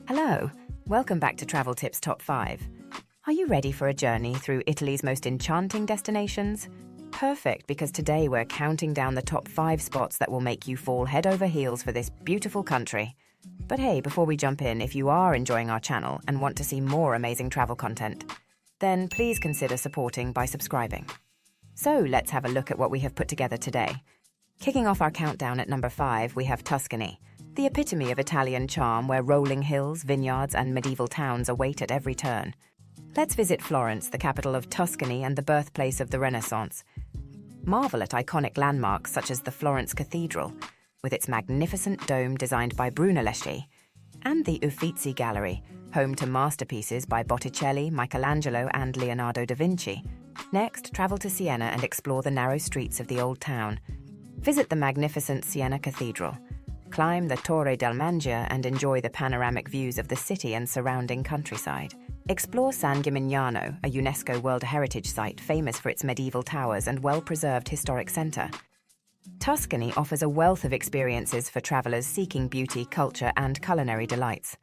Hello, welcome back to Travel Tips Top 5. Are you ready for a journey through Italy's most enchanting destinations? Perfect, because today we're counting down the top 5 spots that will make you fall head over heels for this beautiful country. But hey, before we jump in, if you are enjoying our channel and want to see more amazing travel content, then please consider supporting by subscribing. So let's have a look at what we have put together today. Kicking off our countdown at number 5, we have Tuscany, the epitome of Italian charm where rolling hills, vineyards and medieval towns await at every turn. Let's visit Florence, the capital of Tuscany and the birthplace of the Renaissance. Marvel at iconic landmarks such as the Florence Cathedral, with its magnificent dome designed by Brunelleschi, and the Uffizi Gallery, home to masterpieces by Botticelli, Michelangelo and Leonardo da Vinci. Next, travel to Siena and explore the narrow streets of the old town. Visit the magnificent Siena Cathedral. Climb the Torre del Mangia and enjoy the panoramic views of the city and surrounding countryside. Explore San Gimignano, a UNESCO World Heritage Site famous for its medieval towers and well-preserved historic centre. Tuscany offers a wealth of experiences for travellers seeking beauty, culture and culinary delights.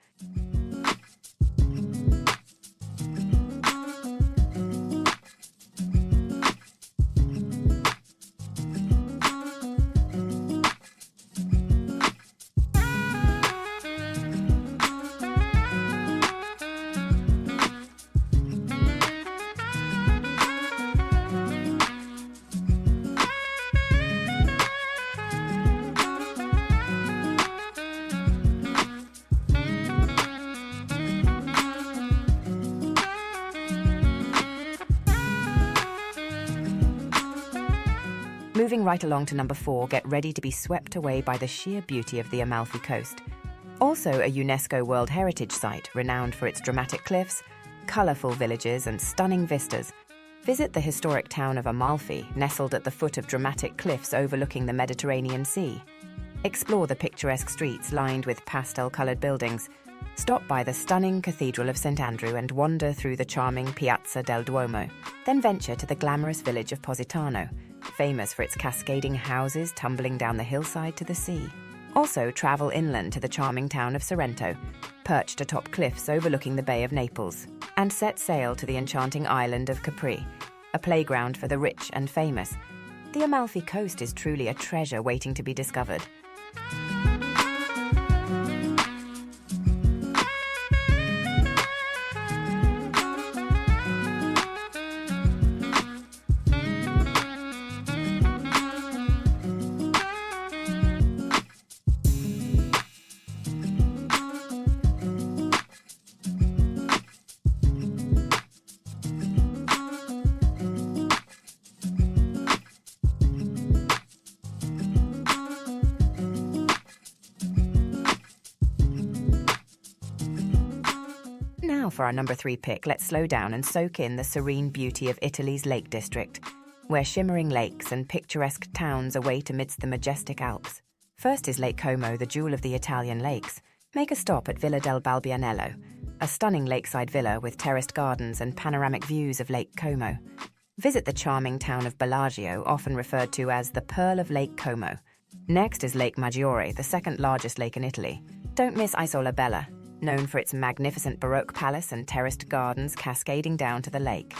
Moving right along to number 4, get ready to be swept away by the sheer beauty of the Amalfi Coast. Also a UNESCO World Heritage Site, renowned for its dramatic cliffs, colourful villages and stunning vistas. Visit the historic town of Amalfi, nestled at the foot of dramatic cliffs overlooking the Mediterranean Sea. Explore the picturesque streets lined with pastel-coloured buildings. Stop by the stunning Cathedral of St. Andrew and wander through the charming Piazza del Duomo. Then venture to the glamorous village of Positano, famous for its cascading houses tumbling down the hillside to the sea. Also, travel inland to the charming town of Sorrento, perched atop cliffs overlooking the Bay of Naples, and set sail to the enchanting island of Capri, a playground for the rich and famous. The Amalfi Coast is truly a treasure waiting to be discovered. Now for our number 3 pick, let's slow down and soak in the serene beauty of Italy's Lake District, where shimmering lakes and picturesque towns await amidst the majestic Alps. First is Lake Como, the jewel of the Italian lakes. Make a stop at Villa del Balbianello, a stunning lakeside villa with terraced gardens and panoramic views of Lake Como. Visit the charming town of Bellagio, often referred to as the Pearl of Lake Como. Next is Lake Maggiore, the second largest lake in Italy. Don't miss Isola Bella, known for its magnificent Baroque palace and terraced gardens cascading down to the lake.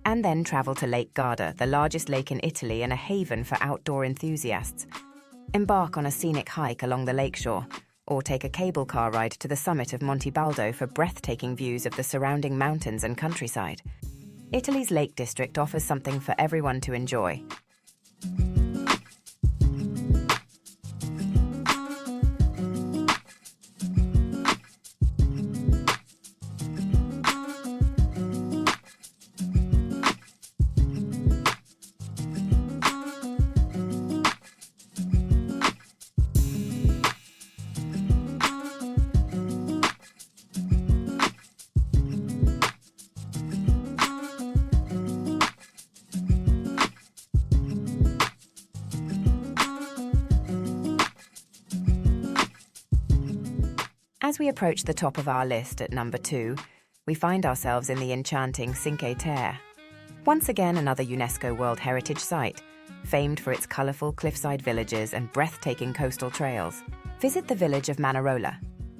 And then travel to Lake Garda, the largest lake in Italy and a haven for outdoor enthusiasts. Embark on a scenic hike along the lakeshore, or take a cable car ride to the summit of Monte Baldo for breathtaking views of the surrounding mountains and countryside. Italy's Lake District offers something for everyone to enjoy. As we approach the top of our list at number 2, we find ourselves in the enchanting Cinque Terre. Once again, another UNESCO World Heritage Site, famed for its colourful cliffside villages and breathtaking coastal trails. Visit the village of Manarola,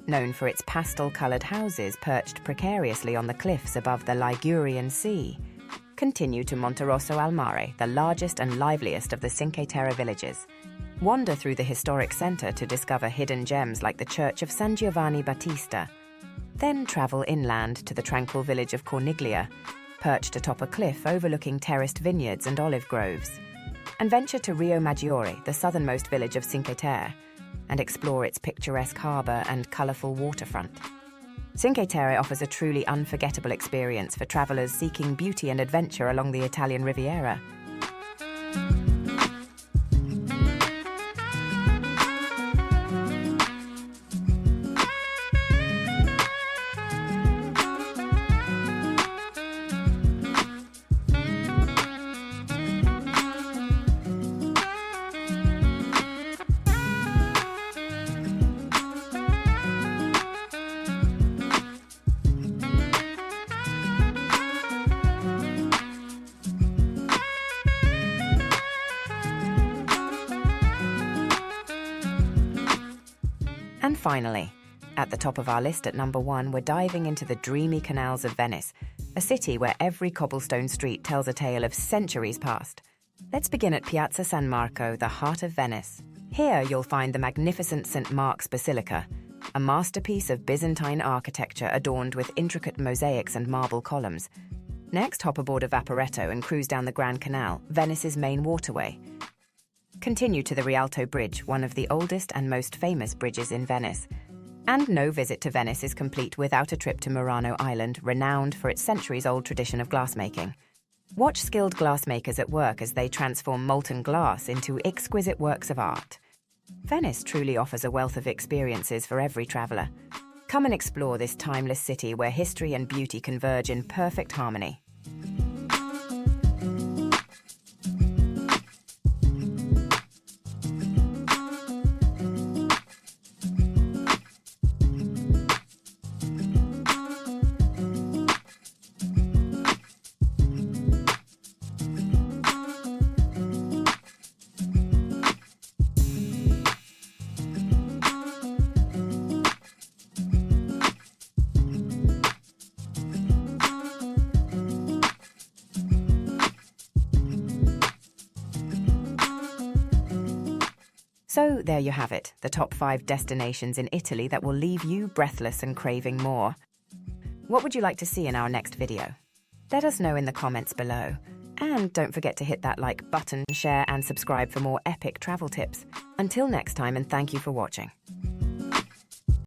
known for its pastel-colored houses perched precariously on the cliffs above the Ligurian Sea. Continue to Monterosso al Mare, the largest and liveliest of the Cinque Terre villages. Wander through the historic centre to discover hidden gems like the Church of San Giovanni Battista. Then travel inland to the tranquil village of Corniglia, perched atop a cliff overlooking terraced vineyards and olive groves. And venture to Rio Maggiore, the southernmost village of Cinque Terre, and explore its picturesque harbour and colourful waterfront. Cinque Terre offers a truly unforgettable experience for travellers seeking beauty and adventure along the Italian Riviera. And finally, at the top of our list at number 1, we're diving into the dreamy canals of Venice, a city where every cobblestone street tells a tale of centuries past. Let's begin at Piazza San Marco, the heart of Venice. Here you'll find the magnificent St. Mark's Basilica, a masterpiece of Byzantine architecture adorned with intricate mosaics and marble columns. Next, hop aboard a Vaporetto and cruise down the Grand Canal, Venice's main waterway. Continue to the Rialto Bridge, one of the oldest and most famous bridges in Venice. And no visit to Venice is complete without a trip to Murano Island, renowned for its centuries-old tradition of glassmaking. Watch skilled glassmakers at work as they transform molten glass into exquisite works of art. Venice truly offers a wealth of experiences for every traveller. Come and explore this timeless city where history and beauty converge in perfect harmony. So there you have it, the top 5 destinations in Italy that will leave you breathless and craving more. What would you like to see in our next video? Let us know in the comments below. And don't forget to hit that like button, share and subscribe for more epic travel tips. Until next time, and thank you for watching.